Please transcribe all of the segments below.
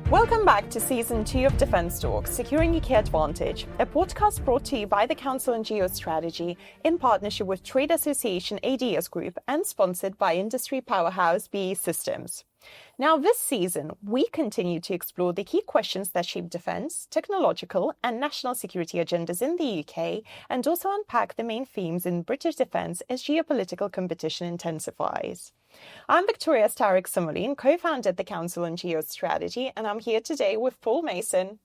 Welcome back to Season 2 of Defence Talks, Securing UK Advantage, a podcast brought to you by the Council on Geostrategy in partnership with trade association ADS Group and sponsored by industry powerhouse BAE Systems. Now, this season, we continue to explore the key questions that shape defence, technological and national security agendas in the UK, and also unpack the main themes in British defence as geopolitical competition intensifies. I'm Victoria Starrick-Summerlin, co-founder at the Council on Geostrategy, and I'm here today with Paul Mason.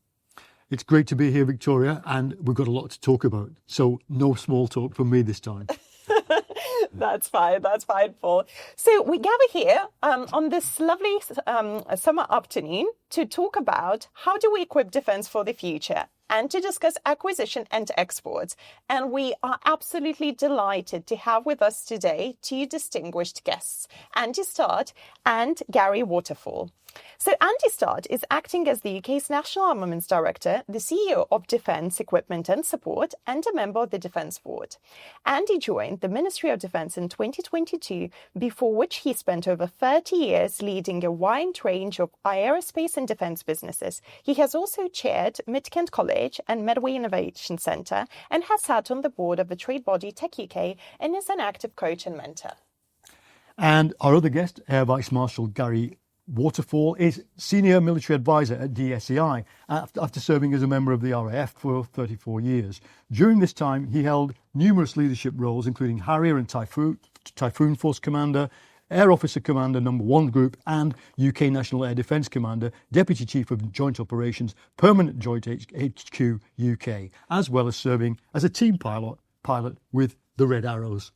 It's great to be here, Victoria, and we've got a lot to talk about, so no small talk from me this time. That's fine, Paul. So we gather here on this lovely summer afternoon to talk about how do we equip defence for the future and to discuss acquisition and exports. And we are absolutely delighted to have with us today two distinguished guests, Andy Stott and Gary Waterfall. So Andy Stott is acting as the UK's National Armaments Director, the CEO of Defence Equipment and Support, and a member of the Defence Board. Andy joined the Ministry of Defence in 2022, before which he spent over 30 years leading a wide range of aerospace and defence businesses. He has also chaired Mid-Kent College and Medway Innovation Centre and has sat on the board of the trade body Tech UK and is an active coach and mentor. And our other guest, Air Vice Marshal Gary Waterfall, is Senior Military Advisor at DSEI after serving as a member of the RAF for 34 years. During this time, he held numerous leadership roles, including Harrier and Typhoon Force Commander, Air Officer Commander No. 1 Group, and UK National Air Defence Commander, Deputy Chief of Joint Operations, Permanent Joint HQ UK, as well as serving as a team pilot with the Red Arrows.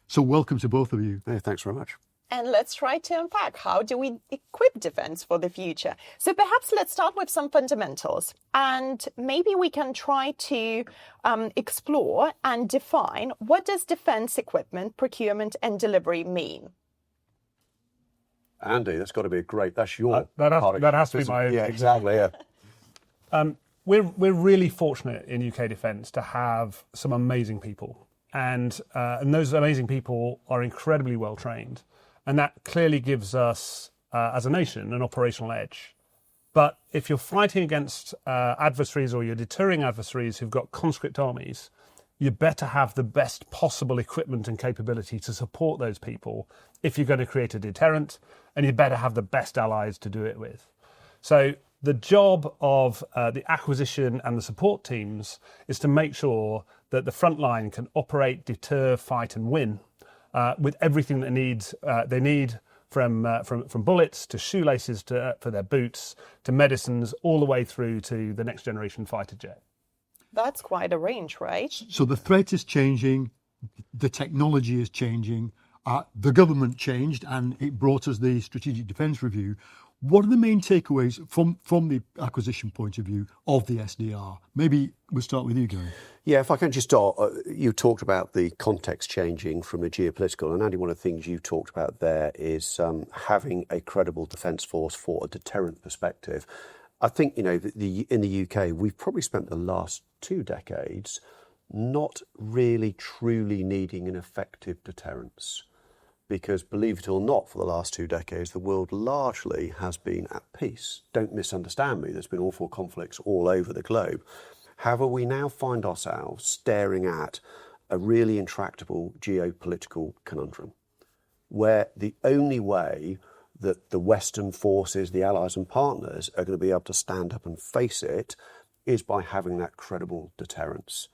So welcome to both of you. Hey, thanks very much. And let's try to unpack how do we equip defence for the future. So perhaps let's start with some fundamentals, and maybe we can try to explore and define what does defence equipment procurement and delivery mean. Andy, that's got to be a great. That's your. That has to be my. Yeah, exactly. Yeah. We're really fortunate in UK Defence to have some amazing people, and those amazing people are incredibly well trained. And that clearly gives us, as a nation, an operational edge. But if you're fighting against adversaries or you're deterring adversaries who've got conscript armies, you better have the best possible equipment and capability to support those people if you're going to create a deterrent, and you better have the best allies to do it with. So the job of the acquisition and the support teams is to make sure that the front line can operate, deter, fight and win with everything that they need from bullets to shoelaces for their boots to medicines all the way through to the next generation fighter jet. That's quite a range, right? So the threat is changing, the technology is changing, the government changed, and it brought us the Strategic Defence Review. What are the main takeaways from the acquisition point of view of the SDR? Maybe we'll start with you, Gary. Yeah, if I can just start, you talked about the context changing from a geopolitical, and Andy, one of the things you talked about there is having a credible defence force for a deterrent perspective. I think, in the UK, we've probably spent the last 2 decades not really truly needing an effective deterrence. Because, believe it or not, for the last 2 decades, the world largely has been at peace. Don't misunderstand me, there's been awful conflicts all over the globe. However, we now find ourselves staring at a really intractable geopolitical conundrum, where the only way that the Western forces, the allies and partners, are going to be able to stand up and face it is by having that credible deterrence.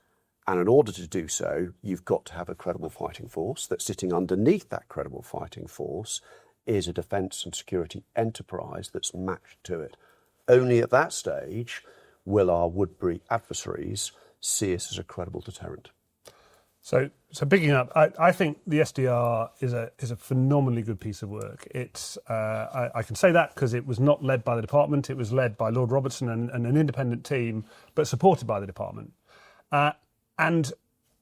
And in order to do so, you've got to have a credible fighting force. That sitting underneath that credible fighting force is a defence and security enterprise that's matched to it. Only at that stage will our would-be adversaries see us as a credible deterrent. So picking up, I think the SDR is a phenomenally good piece of work. It's I can say that because it was not led by the department. It was led by Lord Robertson and an independent team, but supported by the department. And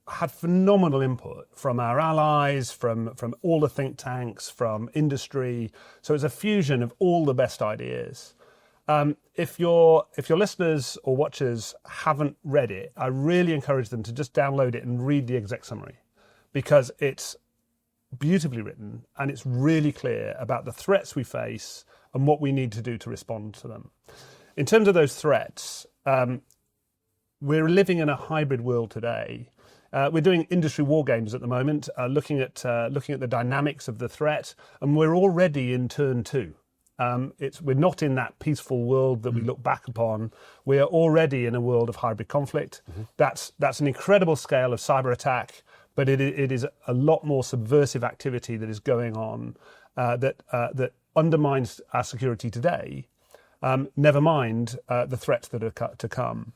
had phenomenal input from our allies, from all the think tanks, from industry. So it's a fusion of all the best ideas. If your listeners or watchers haven't read it, I really encourage them to just download it and read the exec summary, because it's beautifully written and it's really clear about the threats we face and what we need to do to respond to them. In terms of those threats, we're living in a hybrid world today. We're doing industry war games at the moment, looking at the dynamics of the threat, and we're already in turn two. We're not in that peaceful world that we look back upon. We are already in a world of hybrid conflict. That's an incredible scale of cyber attack, but it is a lot more subversive activity that is going on that undermines our security today. Never mind the threats that are to come.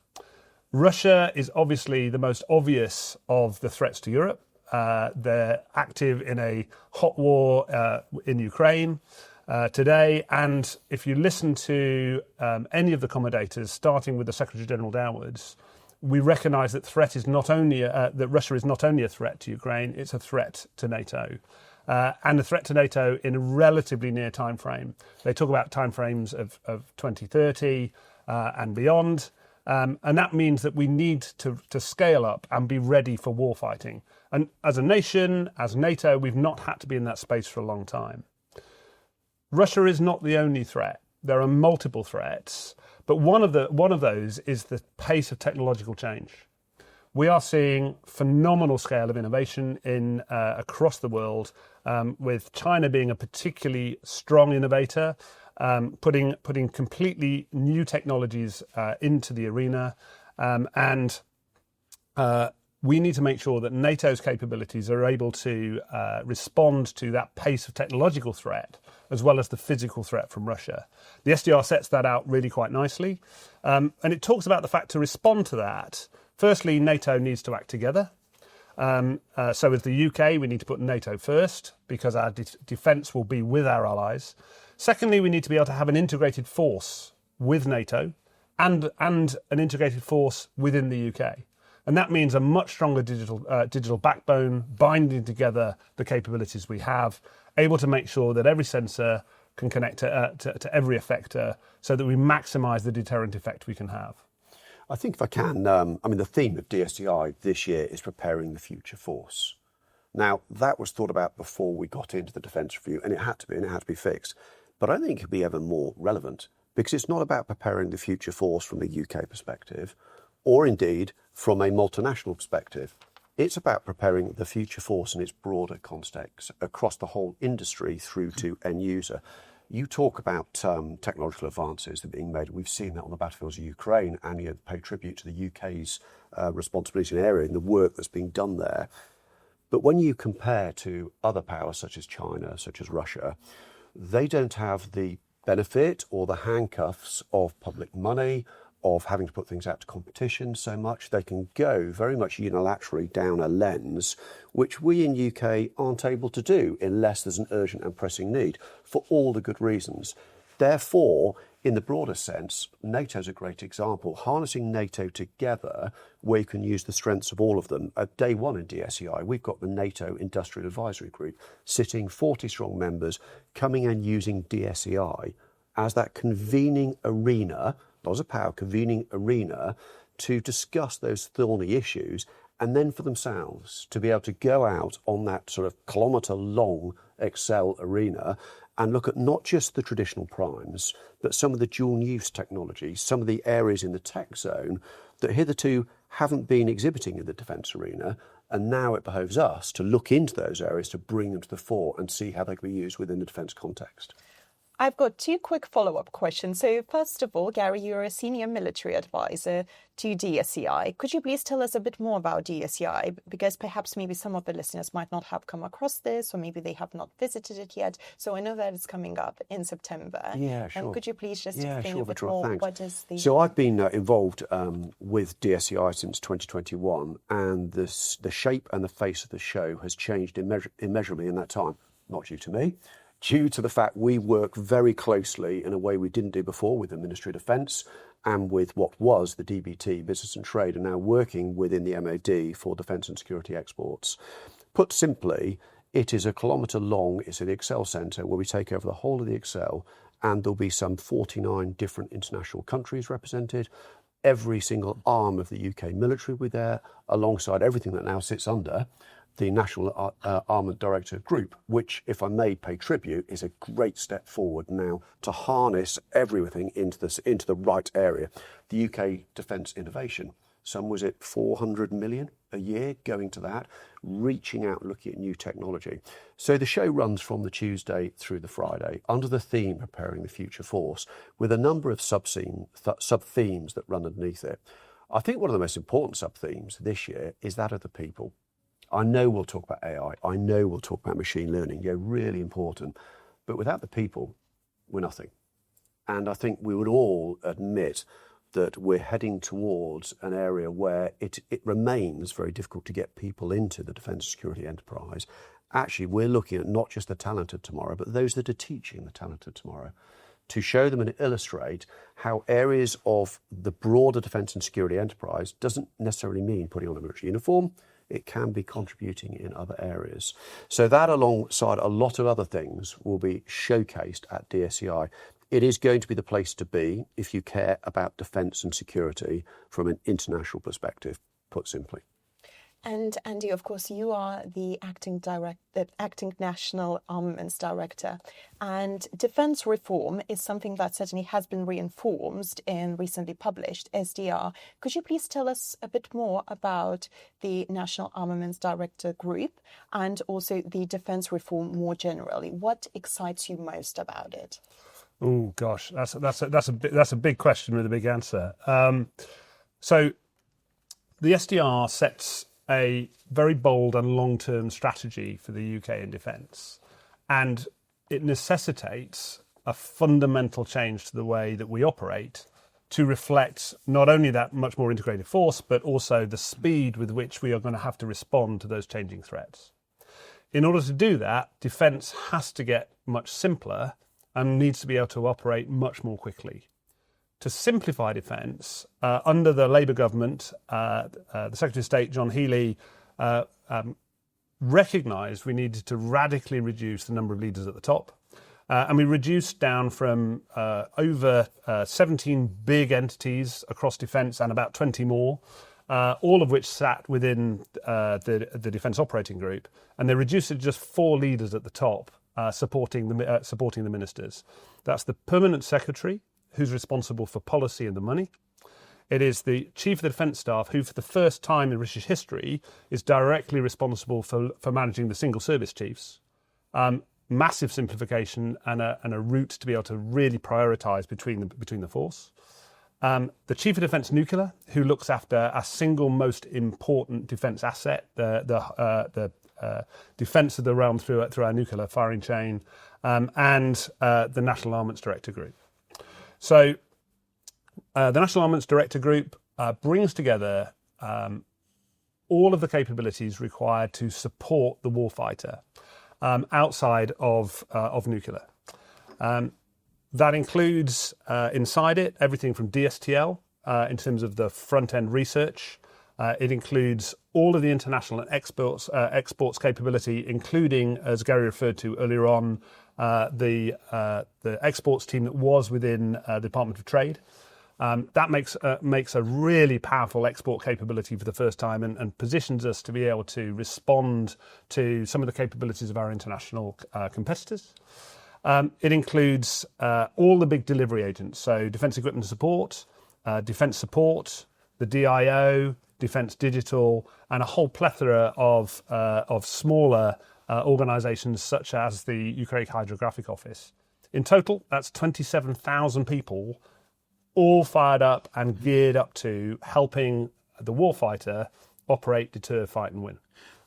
Russia is obviously the most obvious of the threats to Europe. They're active in a hot war in Ukraine today. And if you listen to any of the commentators, starting with the Secretary General downwards, we recognise that that Russia is not only a threat to Ukraine, it's a threat to NATO. And a threat to NATO in a relatively near time frame. They talk about time frames of 2030 and beyond. And that means that we need to scale up and be ready for warfighting. And as a nation, as NATO, we've not had to be in that space for a long time. Russia is not the only threat. There are multiple threats, but one of those is the pace of technological change. We are seeing phenomenal scale of innovation across the world, with China being a particularly strong innovator. Putting completely new technologies into the arena, and we need to make sure that NATO's capabilities are able to respond to that pace of technological threat as well as the physical threat from Russia. The SDR sets that out really quite nicely, and it talks about the fact to respond to that. Firstly, NATO needs to act together. So as the UK, we need to put NATO first because our defence will be with our allies. Secondly, we need to be able to have an integrated force with NATO and an integrated force within the UK. And that means a much stronger digital backbone, binding together the capabilities we have, able to make sure that every sensor can connect to every effector so that we maximise the deterrent effect we can have. I think if I can, the theme of DSEI this year is preparing the future force. Now, that was thought about before we got into the Defence Review, and it had to be fixed. But I think it could be ever more relevant because it's not about preparing the future force from a UK perspective or indeed from a multinational perspective. It's about preparing the future force in its broader context across the whole industry through to end user. You talk about technological advances that are being made. We've seen that on the battlefields of Ukraine, and you pay tribute to the UK's responsibility in the area and the work that's being done there. But when you compare to other powers such as China, such as Russia, they don't have the benefit or the handcuffs of public money, of having to put things out to competition so much. They can go very much unilaterally down a lens, which we in UK aren't able to do unless there's an urgent and pressing need for all the good reasons. Therefore, in the broader sense, NATO's a great example. Harnessing NATO together, where you can use the strengths of all of them. At day one in DSEI, we've got the NATO Industrial Advisory Group sitting 40 strong members, coming and using DSEI as that convening arena, not as a power, convening arena to discuss those thorny issues, and then for themselves to be able to go out on that sort of kilometre-long Excel arena and look at not just the traditional primes, but some of the dual-use technologies, some of the areas in the tech zone that hitherto haven't been exhibiting in the defence arena. And now it behoves us to look into those areas to bring them to the fore and see how they can be used within the defence context. I've got two quick follow-up questions. So first of all, Gary, you're a senior military advisor to DSEI. Could you please tell us a bit more about DSEI? Because perhaps maybe some of the listeners might not have come across this, or maybe they have not visited it yet. So I know that it's coming up in September. Yeah, sure. And could you please just explain a bit Victoria, more? thanks. What is the... So I've been involved with DSEI since 2021, and the shape and the face of the show has changed immeasurably in that time. Not due to me. Due to the fact we work very closely in a way we didn't do before with the Ministry of Defence and with what was the DBT, Business and Trade, and now working within the MOD for defence and security exports. Put simply, it is a kilometre long, it's an Excel centre where we take over the whole of the Excel, and there'll be some 49 different international countries represented. Every single arm of the UK military will be there, alongside everything that now sits under the National Armament Director Group, which, if I may pay tribute, is a great step forward now to harness everything into the right area. The UK Defence Innovation, was it 400 million a year going to that, reaching out, looking at new technology. So the show runs from the Tuesday through the Friday under the theme Preparing the Future Force, with a number of sub-themes that run underneath it. I think one of the most important sub-themes this year is that of the people. I know we'll talk about AI, I know we'll talk about machine learning, really important, but without the people, we're nothing. And I think we would all admit that we're heading towards an area where it remains very difficult to get people into the defence security enterprise. Actually, we're looking at not just the talent of tomorrow, but those that are teaching the talent of tomorrow, to show them and illustrate how areas of the broader defence and security enterprise doesn't necessarily mean putting on a military uniform. It can be contributing in other areas. So that, alongside a lot of other things, will be showcased at DSEI. It is going to be the place to be if you care about defence and security from an international perspective, put simply. And Andy, of course, you are the acting National Armaments Director, and defence reform is something that certainly has been reinforced in recently published SDR. Could you please tell us a bit more about the National Armaments Director Group and also the defence reform more generally? What excites you most about it? Oh gosh, that's a big question with a big answer. So the SDR sets a very bold and long-term strategy for the UK in defence, and it necessitates a fundamental change to the way that we operate to reflect not only that much more integrated force, but also the speed with which we are going to have to respond to those changing threats. In order to do that, defence has to get much simpler and needs to be able to operate much more quickly. To simplify defence, under the Labour government, the Secretary of State, John Healey, recognised we needed to radically reduce the number of leaders at the top. And we reduced down from over 17 big entities across defence and about 20 more, all of which sat within the Defence Operating Group. And they reduced it to just 4 leaders at the top, supporting the ministers. That's the Permanent Secretary, who's responsible for policy and the money. It is the Chief of the Defence Staff, who for the first time in British history is directly responsible for managing the single service chiefs. Massive simplification and a route to be able to really prioritise between the force. The Chief of Defence Nuclear, who looks after our single most important defence asset, the defence of the realm through our nuclear firing chain, and the National Armaments Director Group. So the National Armaments Director Group brings together all of the capabilities required to support the warfighter outside of nuclear. That includes inside it everything from DSTL in terms of the front-end research. It includes all of the international and exports capability, including, as Gary referred to earlier on, the exports team that was within the Department of Trade. That makes a really powerful export capability for the first time and positions us to be able to respond to some of the capabilities of our international competitors. It includes all the big delivery agents, so Defence Equipment Support, Defence Support, the DIO, Defence Digital, and a whole plethora of smaller organisations such as the Ukrainian Hydrographic Office. In total, that's 27,000 people, all fired up and geared up to helping the warfighter operate, deter, fight and win.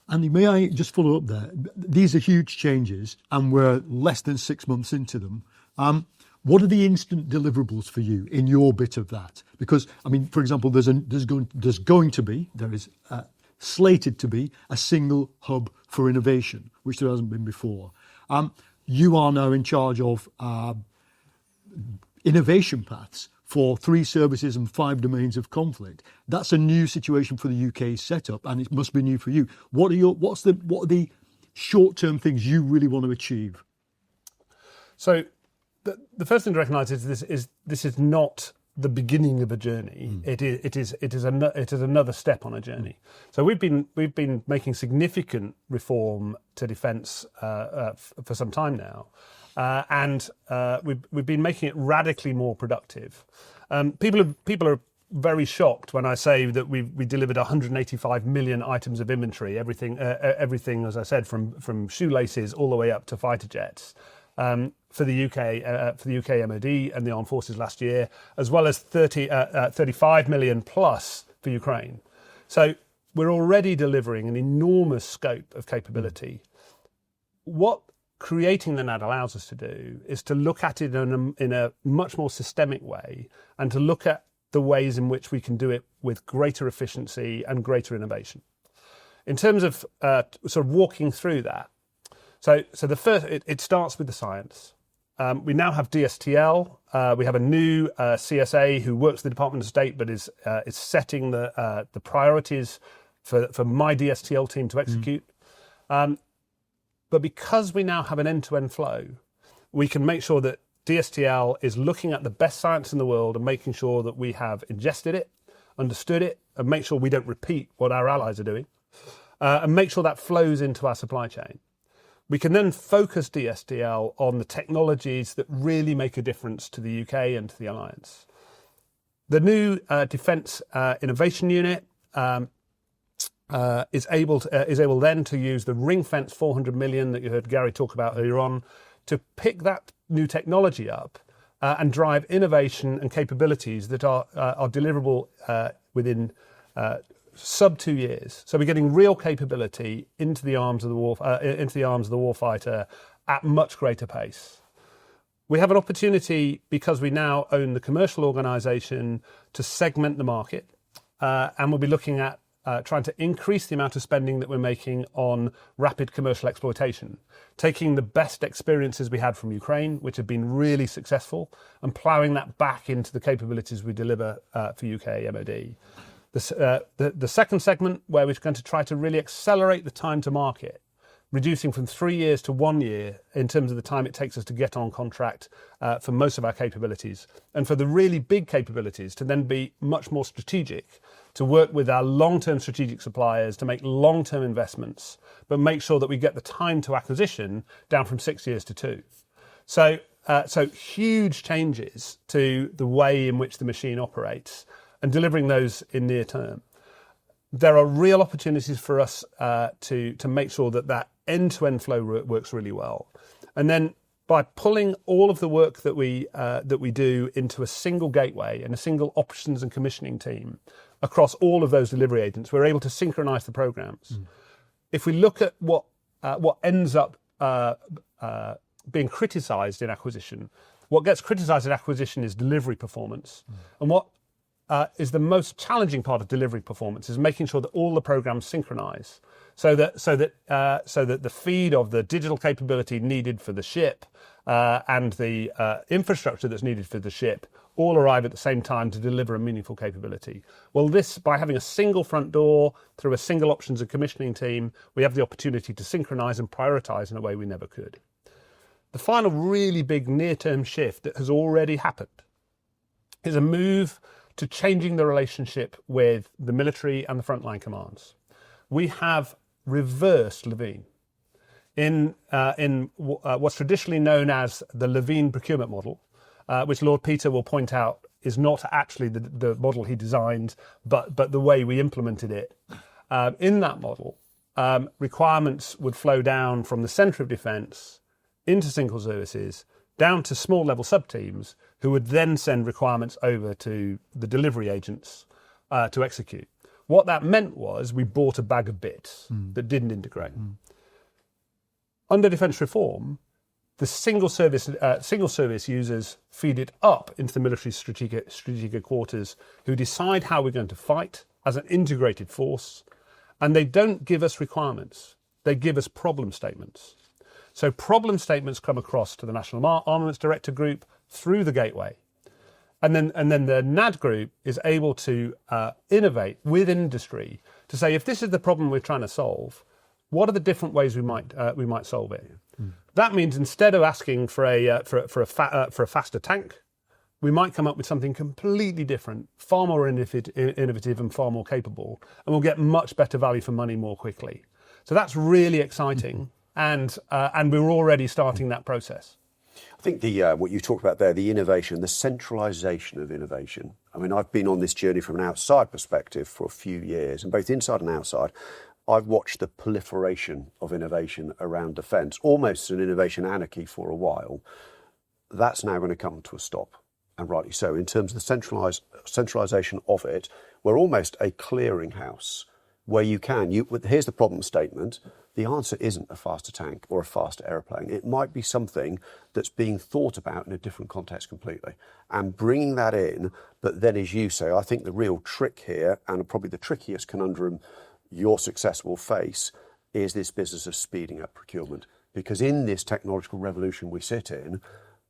Andy, may I just follow up there? These are huge changes and we're less than 6 months into them. What are the instant deliverables for you in your bit of that? Because, I mean, for example, there is slated to be a single hub for innovation, which there hasn't been before. You are now in charge of innovation paths for 3 services and 5 domains of conflict. That's a new situation for the UK setup, and it must be new for you. What are the short-term things you really want to achieve? So the first thing to recognise is this is not the beginning of a journey. It is another step on a journey. So we've been making significant reform to defence for some time now, and we've been making it radically more productive. People are very shocked when I say that we delivered 185 million items of inventory, everything as I said, from shoelaces all the way up to fighter jets. For the UK MOD and the Armed Forces last year, as well as 35 million plus for Ukraine. So we're already delivering an enormous scope of capability. What creating the NAD allows us to do is to look at it in a much more systemic way, and to look at the ways in which we can do it with greater efficiency and greater innovation. In terms of sort of walking through that, so the first, it starts with the science. We now have DSTL. We have a new CSA who works with the Department of State, but is setting the priorities for my DSTL team to execute. But because we now have an end-to-end flow, we can make sure that DSTL is looking at the best science in the world and making sure that we have ingested it, understood it, and make sure we don't repeat what our allies are doing, and make sure that flows into our supply chain. We can then focus DSTL on the technologies that really make a difference to the UK and to the Alliance. The new Defence Innovation Unit is able then to use the ring-fence 400 million that you heard Gary talk about earlier on to pick that new technology up and drive innovation and capabilities that are deliverable within sub 2 years. So we're getting real capability into the arms of the warfighter at much greater pace. We have an opportunity, because we now own the commercial organisation, to segment the market, and we'll be looking at trying to increase the amount of spending that we're making on rapid commercial exploitation, taking the best experiences we had from Ukraine, which have been really successful, and ploughing that back into the capabilities we deliver for UK MOD. The second segment, where we're going to try to really accelerate the time to market, reducing from 3 years to 1 year in terms of the time it takes us to get on contract for most of our capabilities. And for the really big capabilities to then be much more strategic, to work with our long-term strategic suppliers to make long-term investments, but make sure that we get the time to acquisition down from 6 years to 2. So huge changes to the way in which the machine operates, and delivering those in near term. There are real opportunities for us to make sure that end-to-end flow works really well. And then by pulling all of the work that we do into a single gateway and a single options and commissioning team across all of those delivery agents, we're able to synchronize the programs. If we look at what ends up being criticized in acquisition, what gets criticized in acquisition is delivery performance. And what is the most challenging part of delivery performance is making sure that all the programs synchronize, so that the feed of the digital capability needed for the ship and the infrastructure that's needed for the ship all arrive at the same time to deliver a meaningful capability. Well, by having a single front door through a single options and commissioning team, we have the opportunity to synchronize and prioritize in a way we never could. The final really big near-term shift that has already happened is a move to changing the relationship with the military and the frontline commands. We have reversed Levine. In what's traditionally known as the Levine procurement model, which Lord Peter will point out is not actually the model he designed, but the way we implemented it. In that model, requirements would flow down from the centre of defence into single services, down to small level sub-teams, who would then send requirements over to the delivery agents to execute. What that meant was we bought a bag of bits that didn't integrate. Under defence reform, the single service users feed it up into the military strategic quarters, who decide how we're going to fight as an integrated force, and they don't give us requirements. They give us problem statements. So problem statements come across to the National Armaments Director Group through the gateway. And then the NAD group is able to innovate with industry to say, if this is the problem we're trying to solve, what are the different ways we might solve it? That means instead of asking for a faster tank, we might come up with something completely different, far more innovative and far more capable, and we'll get much better value for money more quickly. So that's really exciting, and we're already starting that process. I think what you talked about there, the innovation, the centralisation of innovation. I mean, I've been on this journey from an outside perspective for a few years, and both inside and outside, I've watched the proliferation of innovation around defence, almost an innovation anarchy for a while. That's now going to come to a stop, and rightly so. In terms of the centralisation of it, we're almost a clearinghouse where here's the problem statement. The answer isn't a faster tank or a faster aeroplane. It might be something that's being thought about in a different context completely. And bringing that in, but then as you say, I think the real trick here, and probably the trickiest conundrum your success will face, is this business of speeding up procurement. Because in this technological revolution we sit in,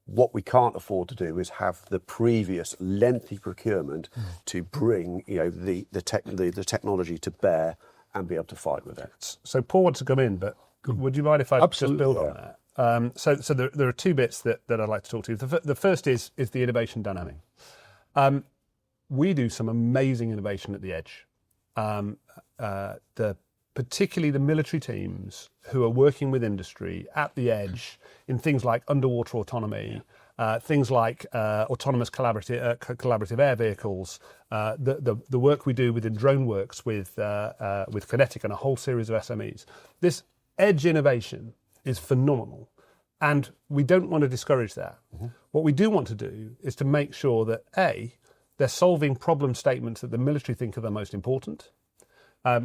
what we can't afford to do is have the previous lengthy procurement to bring the technology to bear and be able to fight with it. So Paul wants to come in, but would you mind if I just build on that? So there are two bits that I'd like to talk to you. The first is the innovation dynamic. We do some amazing innovation at the edge. Particularly the military teams who are working with industry at the edge in things like underwater autonomy, things like autonomous collaborative air vehicles, the work we do within DroneWorks with QinetiQ and a whole series of SMEs. This edge innovation is phenomenal, and we don't want to discourage that. Mm-hmm. What we do want to do is to make sure that A, they're solving problem statements that the military think are the most important.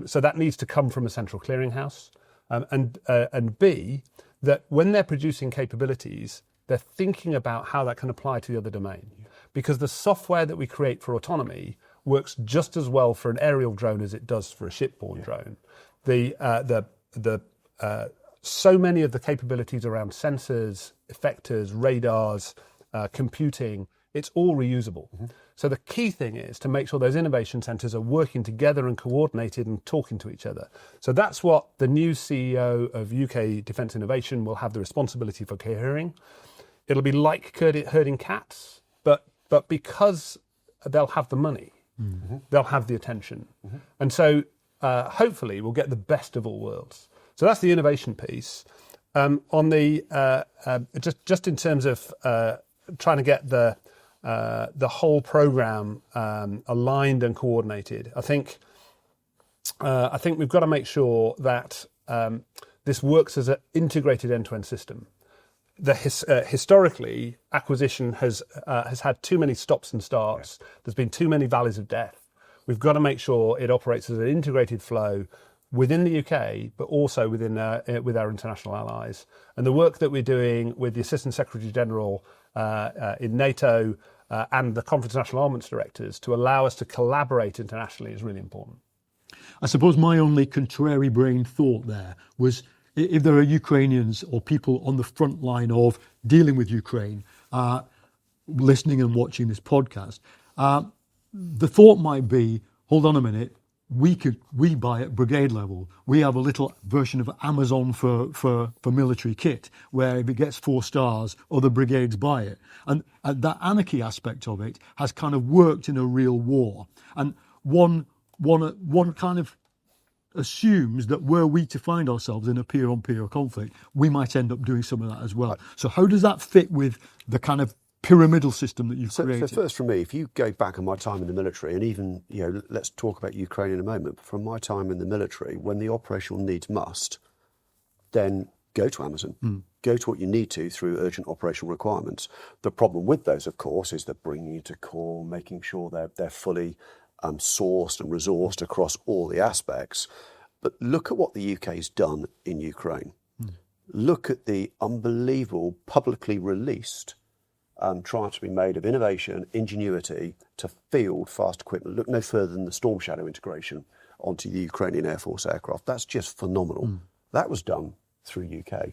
So that needs to come from a central clearinghouse, and B, that when they're producing capabilities, they're thinking about how that can apply to the other domain. Because the software that we create for autonomy works just as well for an aerial drone as it does for a shipborne drone. So many of the capabilities around sensors, effectors, radars, computing, it's all reusable. Mm-hmm. So the key thing is to make sure those innovation centres are working together and coordinated and talking to each other. So that's what the new CEO of UK Defence Innovation will have the responsibility for cohering. It'll be like herding cats, but because they'll have the money, they'll have the attention. Mm-hmm. And so hopefully we'll get the best of all worlds. So that's the innovation piece. On the just in terms of trying to get the whole program aligned and coordinated, I think we've got to make sure that this works as an integrated end-to-end system. Historically, acquisition has had too many stops and starts. There's been too many valleys of death. We've got to make sure it operates as an integrated flow within the UK, but also with our international allies. And the work that we're doing with the Assistant Secretary General in NATO and the Conference of National Armaments Directors to allow us to collaborate internationally is really important. I suppose my only contrary brain thought there was, if there are Ukrainians or people on the front line of dealing with Ukraine, listening and watching this podcast, the thought might be, hold on a minute, we buy at brigade level. We have a little version of Amazon for military kit, where if it gets 4 stars, other brigades buy it. And that anarchy aspect of it has kind of worked in a real war. And one kind of assumes that were we to find ourselves in a peer-on-peer conflict, we might end up doing some of that as well. Right. So how does that fit with the kind of pyramidal system that you've created? So first from me, if you go back on my time in the military, and even, let's talk about Ukraine in a moment, but from my time in the military, when the operational needs must, then go to Amazon. Go to what you need to through urgent operational requirements. The problem with those, of course, is that bringing you to core, making sure they're fully sourced and resourced across all the aspects. But look at what the UK's done in Ukraine. Look at the unbelievable publicly released trying to be made of innovation, ingenuity to field fast equipment. Look no further than the Storm Shadow integration onto the Ukrainian Air Force aircraft. That's just phenomenal. That was done through UK.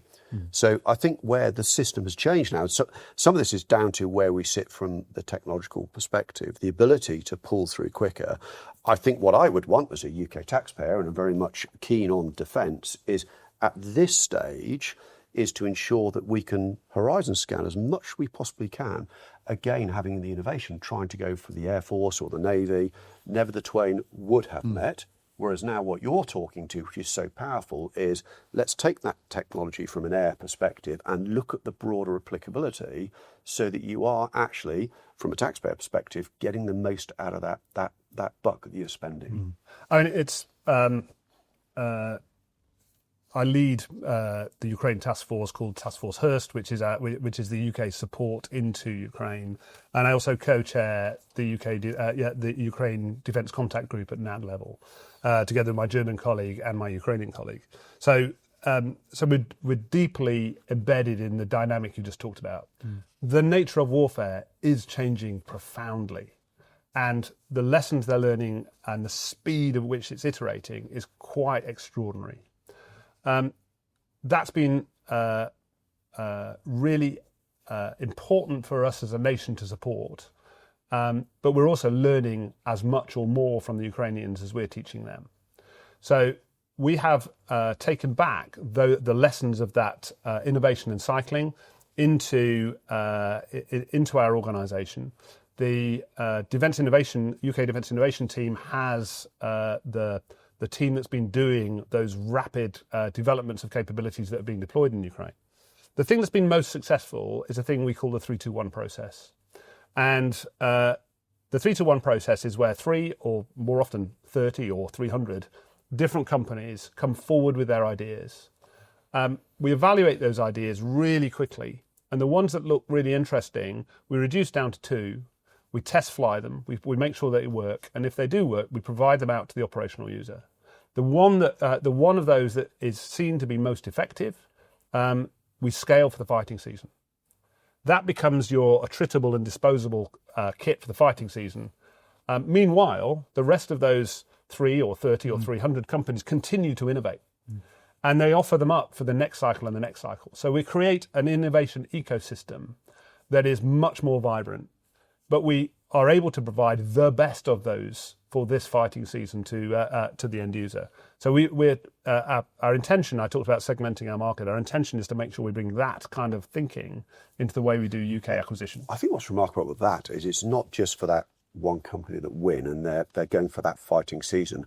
So I think where the system has changed now, so some of this is down to where we sit from the technological perspective, the ability to pull through quicker. I think what I would want as a UK taxpayer, and I'm very much keen on defence, is at this stage, is to ensure that we can horizon scan as much as we possibly can. Again, having the innovation, trying to go for the Air Force or the Navy, never the twain would have met. Whereas now what you're talking to, which is so powerful, is let's take that technology from an air perspective and look at the broader applicability so that you are actually, from a taxpayer perspective, getting the most out of that buck that you're spending. I mean, it's... I lead the Ukraine task force called Task Force Hurst, which is the UK support into Ukraine, and I also co-chair the the Ukraine Defence Contact Group at NAT level, together with my German colleague and my Ukrainian colleague. So we're deeply embedded in the dynamic you just talked about. The nature of warfare is changing profoundly, and the lessons they're learning and the speed at which it's iterating is quite extraordinary. That's been really important for us as a nation to support, but we're also learning as much or more from the Ukrainians as we're teaching them. So we have taken back the lessons of that innovation and cycling into our organisation. The UK Defence Innovation team has the team that's been doing those rapid developments of capabilities that are being deployed in Ukraine. The thing that's been most successful is a thing we call the 3-2-1 process. And the 3-2-1 process is where 3 or more often 30 or 300 different companies come forward with their ideas. We evaluate those ideas really quickly, and the ones that look really interesting, we reduce down to 2. We test fly them, we make sure they work, and if they do work, we provide them out to the operational user. The one of those that is seen to be most effective, we scale for the fighting season. That becomes your attritable and disposable kit for the fighting season. Meanwhile, the rest of those 3 or 30 or 300 companies continue to innovate, and they offer them up for the next cycle and the next cycle. So we create an innovation ecosystem that is much more vibrant, but we are able to provide the best of those for this fighting season to the end user. So our intention, I talked about segmenting our market, our intention is to make sure we bring that kind of thinking into the way we do UK acquisition. I think what's remarkable with that is it's not just for that one company that win and they're going for that fighting season.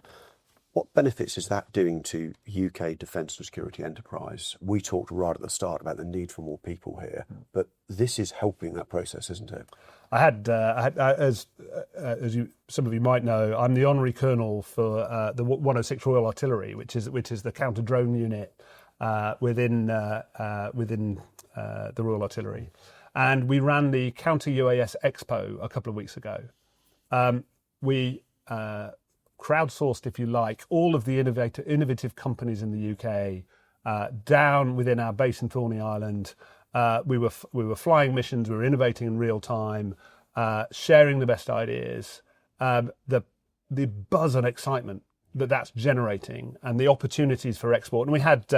What benefits is that doing to UK defence and security enterprise? We talked right at the start about the need for more people here, but this is helping that process, isn't it? As some of you might know, I'm the honorary colonel for the 106 Royal Artillery, which is the counter drone unit within the Royal Artillery, and we ran the Counter UAS Expo a couple of weeks ago. We crowdsourced, if you like, all of the innovative companies in the UK down within our base in Thorney Island. We were flying missions, we were innovating in real time, sharing the best ideas, the buzz and excitement that's generating, and the opportunities for export. And we had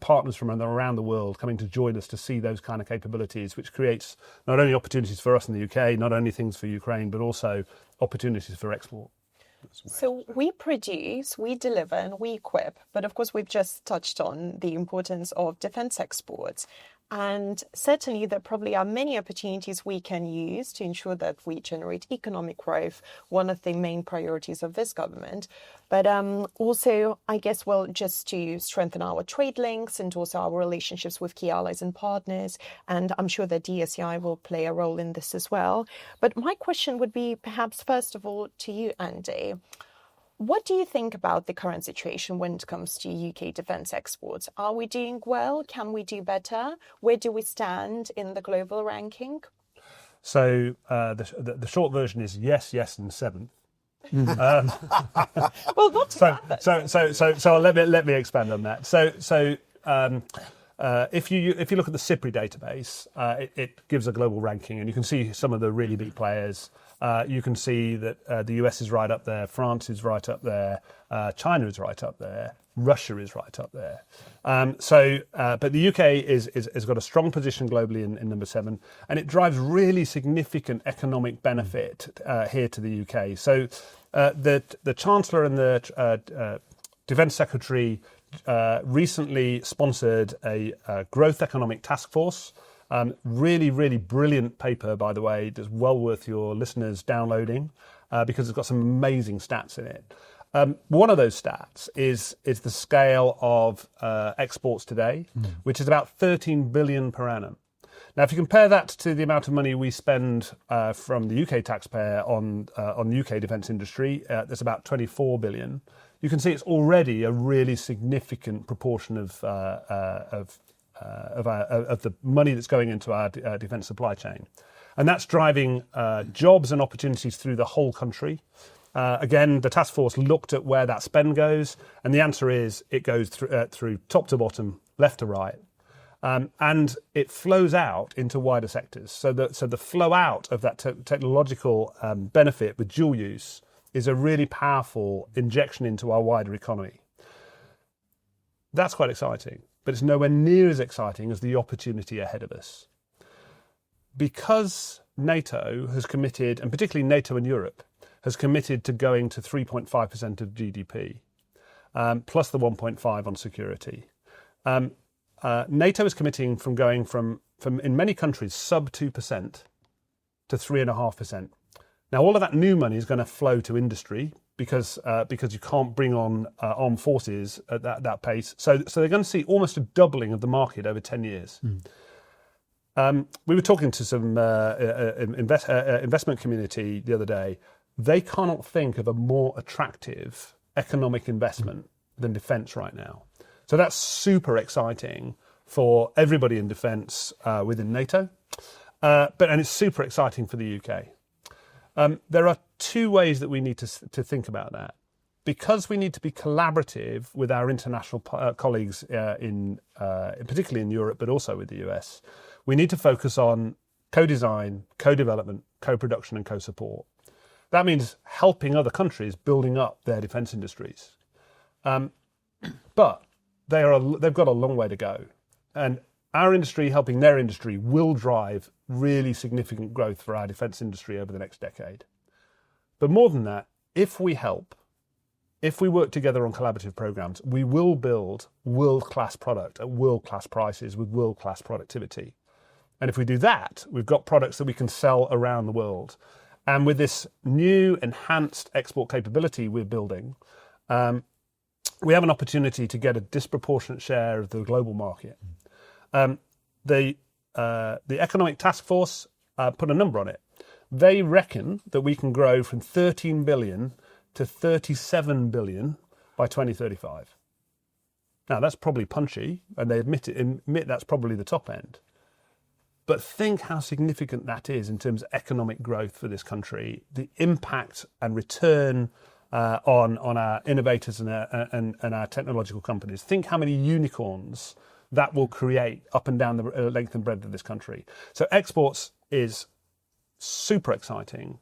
partners from around the world coming to join us to see those kind of capabilities, which creates not only opportunities for us in the UK, not only things for Ukraine, but also opportunities for export. So we produce, we deliver, and we equip. But of course, we've just touched on the importance of defence exports. And certainly there probably are many opportunities we can use to ensure that we generate economic growth, one of the main priorities of this government. But also, I guess, well, just to strengthen our trade links and also our relationships with key allies and partners. And I'm sure that DSEI will play a role in this as well. But my question would be perhaps, first of all, to you, Andy. What do you think about the current situation when it comes to UK defence exports? Are we doing well? Can we do better? Where do we stand in the global ranking? So the short version is yes, and 7th. Well, not too bad. So let me expand on that. If you look at the CIPRI database, it gives a global ranking, and you can see some of the really big players. You can see that the US is right up there, France is right up there, China is right up there, Russia is right up there. But the UK has got a strong position globally in number 7, and it drives really significant economic benefit here to the UK. So the Chancellor and the Defence Secretary recently sponsored a growth economic task force. Really, really brilliant paper, by the way. That's well worth your listeners downloading because it's got some amazing stats in it. One of those stats is the scale of exports today, which is about 13 billion per annum. Now, if you compare that to the amount of money we spend from the UK taxpayer on the UK defence industry, that's about 24 billion. You can see it's already a really significant proportion of the money that's going into our defence supply chain, and that's driving jobs and opportunities through the whole country. Again, the task force looked at where that spend goes, and the answer is it goes through top to bottom, left to right. And it flows out into wider sectors. So the flow out of that technological benefit with dual use is a really powerful injection into our wider economy. That's quite exciting, but it's nowhere near as exciting as the opportunity ahead of us. Because NATO has committed, and particularly NATO and Europe, has committed to going to 3.5% of GDP, plus the 1.5 on security. NATO is committing from going from in many countries sub 2% to 3.5%. Now, all of that new money is going to flow to industry because you can't bring on armed forces at that pace. So they're going to see almost a doubling of the market over 10 years. We were talking to some investment community the other day. They cannot think of a more attractive economic investment than defence right now. So that's super exciting for everybody in defence within NATO, and it's super exciting for the UK. There are two ways that we need to think about that. Because we need to be collaborative with our international colleagues, particularly in Europe, but also with the US, we need to focus on co-design, co-development, co-production and co-support. That means helping other countries building up their defence industries. But they've got a long way to go. And our industry helping their industry will drive really significant growth for our defence industry over the next decade. But more than that, if we work together on collaborative programs, we will build world-class product at world-class prices with world-class productivity. And if we do that, we've got products that we can sell around the world. And with this new enhanced export capability we're building, we have an opportunity to get a disproportionate share of the global market. The Economic Task Force put a number on it. They reckon that we can grow from 13 billion to 37 billion by 2035. Now, that's probably punchy, and they admit that's probably the top end. But think how significant that is in terms of economic growth for this country, the impact and return on our innovators and our technological companies. Think how many unicorns that will create up and down the length and breadth of this country. So exports is super exciting.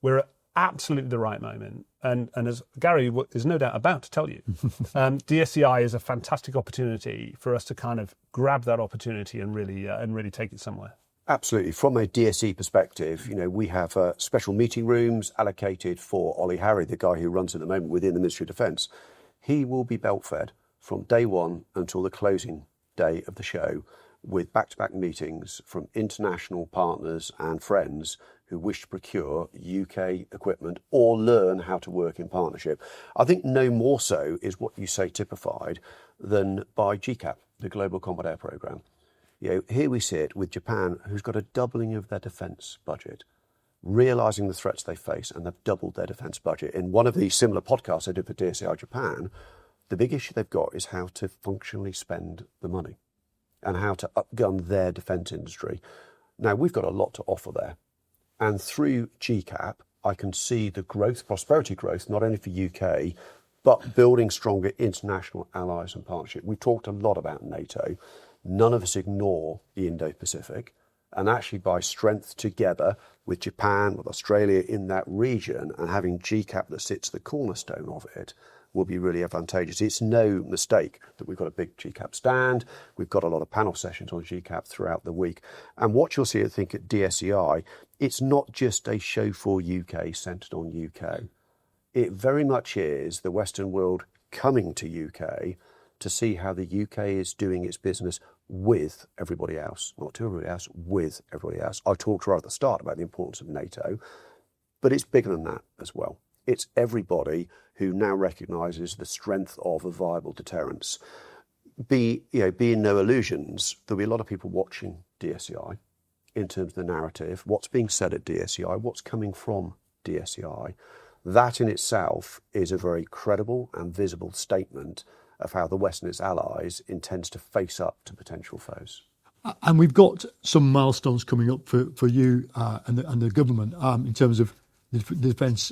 We're at absolutely the right moment. And as Gary is no doubt about to tell you, DSEI is a fantastic opportunity for us to kind of grab that opportunity and really take it somewhere. Absolutely. From a DSE perspective, we have special meeting rooms allocated for Ollie Harry, the guy who runs at the moment within the Ministry of Defence. He will be belt fed from day one until the closing day of the show with back-to-back meetings from international partners and friends who wish to procure UK equipment or learn how to work in partnership. I think no more so is what you say typified than by GCAP, the Global Combat Air Programme. Here we sit with Japan, who's got a doubling of their defence budget, realising the threats they face, and they've doubled their defence budget. In one of these similar podcasts I did for DSEI Japan, the big issue they've got is how to functionally spend the money and how to upgun their defence industry. Now, we've got a lot to offer there. And through GCAP, I can see the growth, prosperity growth, not only for UK, but building stronger international allies and partnership. We talked a lot about NATO. None of us ignore the Indo-Pacific. And actually by strength together with Japan, with Australia in that region, and having GCAP that sits the cornerstone of it, will be really advantageous. It's no mistake that we've got a big GCAP stand. We've got a lot of panel sessions on GCAP throughout the week. And what you'll see, I think, at DSEI, it's not just a show for UK centred on UK. It very much is the Western world coming to UK to see how the UK is doing its business with everybody else, not to everybody else, with everybody else. I talked right at the start about the importance of NATO, but it's bigger than that as well. It's everybody who now recognises the strength of a viable deterrence. Be in no illusions, there'll be a lot of people watching DSEI in terms of the narrative, what's being said at DSEI, what's coming from DSEI. That in itself is a very credible and visible statement of how the West and its allies intends to face up to potential foes. And we've got some milestones coming up for you and the government in terms of the defence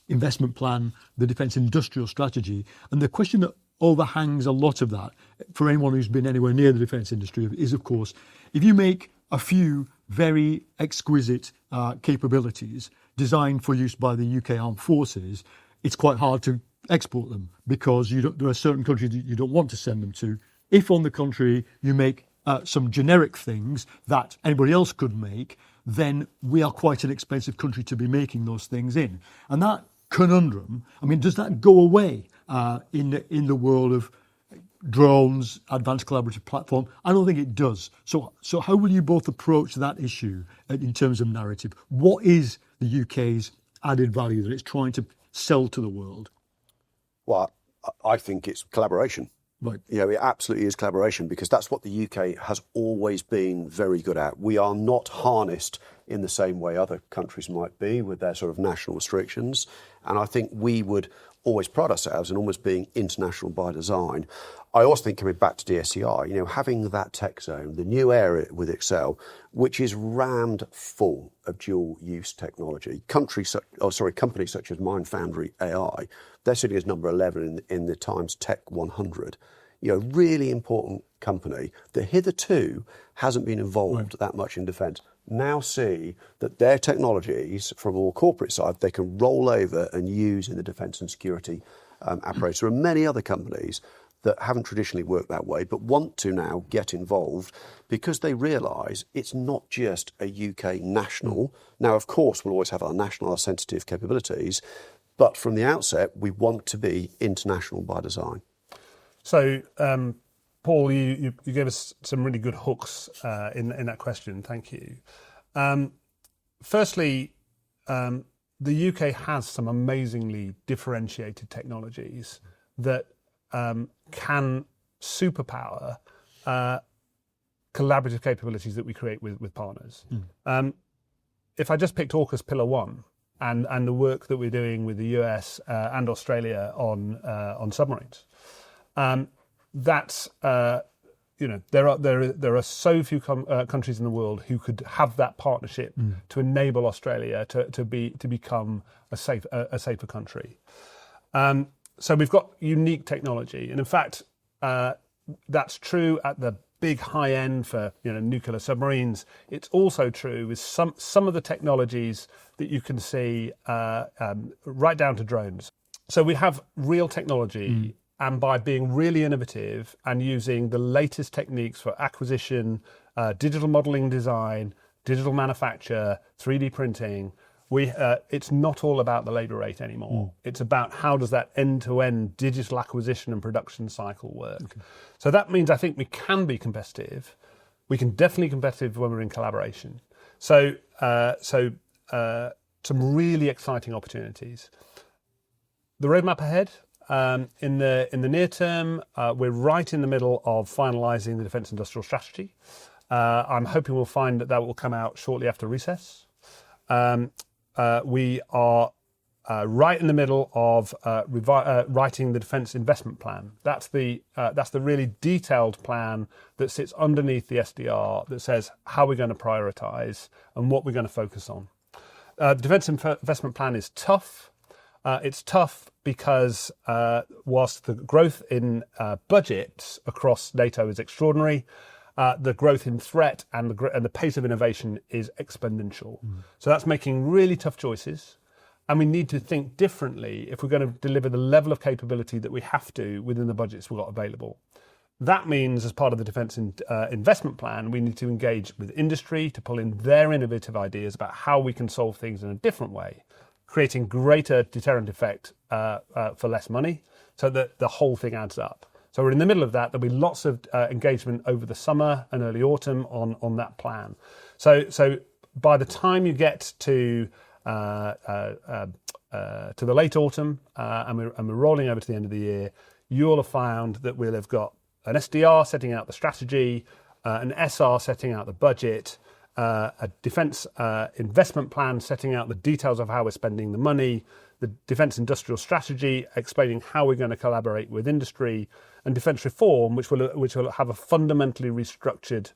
investment plan, the defence industrial strategy. And the question that overhangs a lot of that, for anyone who's been anywhere near the defence industry, is, of course, if you make a few very exquisite capabilities designed for use by the UK Armed Forces, it's quite hard to export them because there are certain countries that you don't want to send them to. If, on the contrary, you make some generic things that anybody else could make, then we are quite an expensive country to be making those things in. And that conundrum, I mean, does that go away in the world of drones, advanced collaborative platform? I don't think it does. So how will you both approach that issue in terms of narrative? What is the UK's added value that it's trying to sell to the world? Well, I think it's collaboration. Right. It absolutely is collaboration, because that's what the UK has always been very good at. We are not harnessed in the same way other countries might be with their sort of national restrictions. And I think we would always pride ourselves in almost being international by design. I also think, coming back to DSEI, having that tech zone, the new area with Excel, which is rammed full of dual-use technology. Companies such as Mindfoundry AI, they're sitting as number 11 in the Times Tech 100. Really important company that hitherto hasn't been involved that much in defence. Now see that their technologies, from a more corporate side, they can roll over and use in the defence and security apparatus. There are many other companies that haven't traditionally worked that way, but want to now get involved because they realise it's not just a UK national. Now, of course, we'll always have our national, our sensitive capabilities, but from the outset, we want to be international by design. So, Paul, you gave us some really good hooks in that question. Thank you. Firstly, the UK has some amazingly differentiated technologies that can superpower collaborative capabilities that we create with partners. If I just picked AUKUS Pillar 1 and the work that we're doing with the US and Australia on submarines, that's there are so few countries in the world who could have that partnership to enable Australia to become a safer country. So we've got unique technology, and in fact, that's true at the big high end for nuclear submarines. It's also true with some of the technologies that you can see right down to drones. So we have real technology, and by being really innovative and using the latest techniques for acquisition, digital modelling design, digital manufacture, 3D printing, it's not all about the labour rate anymore. It's about how does that end-to-end digital acquisition and production cycle work. Okay. So that means I think we can be competitive. We can definitely be competitive when we're in collaboration. So some really exciting opportunities. The roadmap ahead, in the near term, we're right in the middle of finalising the Defence Industrial Strategy. I'm hoping we'll find that will come out shortly after recess. We are right in the middle of writing the Defence Investment Plan. That's the really detailed plan that sits underneath the SDR that says how we're going to prioritise and what we're going to focus on. The Defence Investment Plan is tough. It's tough because whilst the growth in budgets across NATO is extraordinary, the growth in threat and the pace of innovation is exponential. So that's making really tough choices, and we need to think differently if we're going to deliver the level of capability that we have to within the budgets we've got available. That means, as part of the Defence Investment Plan, we need to engage with industry to pull in their innovative ideas about how we can solve things in a different way, creating greater deterrent effect for less money, so that the whole thing adds up. So we're in the middle of that. There'll be lots of engagement over the summer and early autumn on that plan. So by the time you get to the late autumn and we're rolling over to the end of the year, you'll have found that we'll have got an SDR setting out the strategy, an SR setting out the budget, a defence investment plan setting out the details of how we're spending the money, the defence industrial strategy explaining how we're going to collaborate with industry, and defence reform, which will have a fundamentally restructured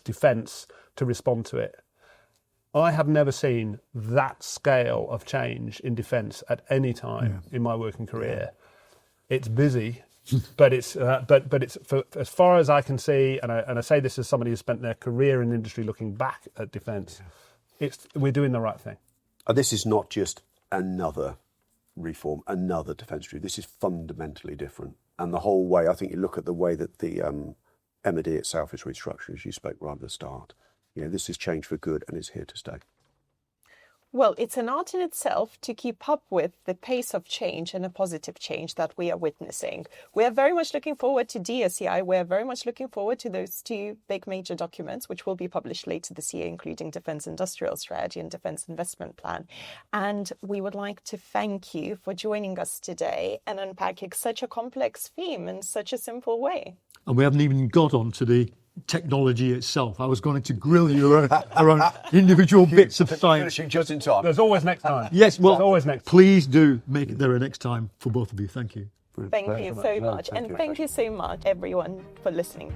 defence to respond to it. I have never seen that scale of change in defence at any time in my working career. It's busy, but it's for, as far as I can see, and I say this as somebody who's spent their career in industry looking back at defence, we're doing the right thing. This is not just another reform, another defence review. This is fundamentally different. And the whole way, I think you look at the way that the MOD itself is restructured, as you spoke right at the start. This is change for good and it's here to stay. Well, it's an art in itself to keep up with the pace of change and a positive change that we are witnessing. We are very much looking forward to DSEI. We're very much looking forward to those two big major documents, which will be published later this year, including Defence Industrial Strategy and Defence Investment Plan. And we would like to thank you for joining us today and unpacking such a complex theme in such a simple way. And we haven't even got on to the technology itself. I was going to grill you around individual bits of science. Finishing just in time. There's always next time. Yes, well, There's always next time. Please do make it there a next time for both of you. Thank you. Thank you so much. And thank you so much, everyone, for listening.